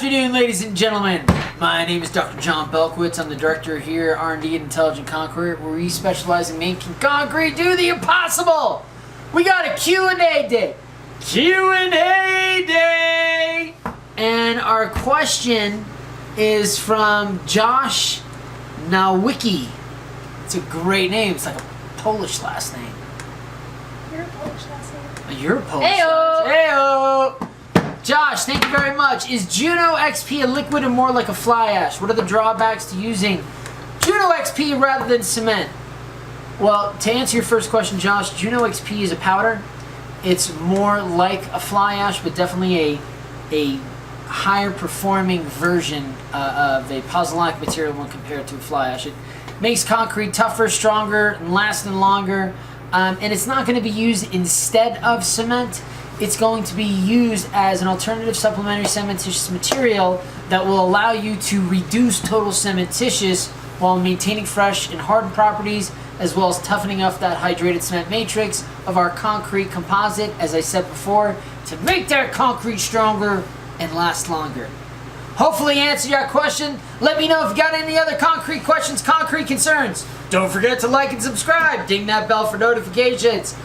afternoon, ladies and gentlemen. My name is Dr. John Belkowitz. I'm the director here at R&D at Intelligent Concrete, where we specialize in making concrete do the impossible. We got a Q&A day. Q&A day! And our question is from Josh Nowicki. It's a great name. It's like a Polish last name. You're a Polish last name. You're a Polish Heyo! last name. Heyo! Josh, thank you very much. Is Juno XP a liquid and more like a fly ash? What are the drawbacks to using Juno XP rather than cement? Well, to answer your first question, Josh, Juno XP is a powder. It's more like a fly ash, but definitely a higher performing version of a pozzolanic material when compared to a fly ash. It makes concrete tougher, stronger, and lasting longer. And it's not going to be used instead of cement. It's going to be used as an alternative supplementary cementitious material that will allow you to reduce total cementitious while maintaining fresh and hardened properties, as well as toughening up that hydrated cement matrix of our concrete composite, as I said before, to make that concrete stronger and last longer. Hopefully answered your question. Let me know if you got any other concrete questions, concrete concerns. Don't forget to like and subscribe. Ding that bell for notifications.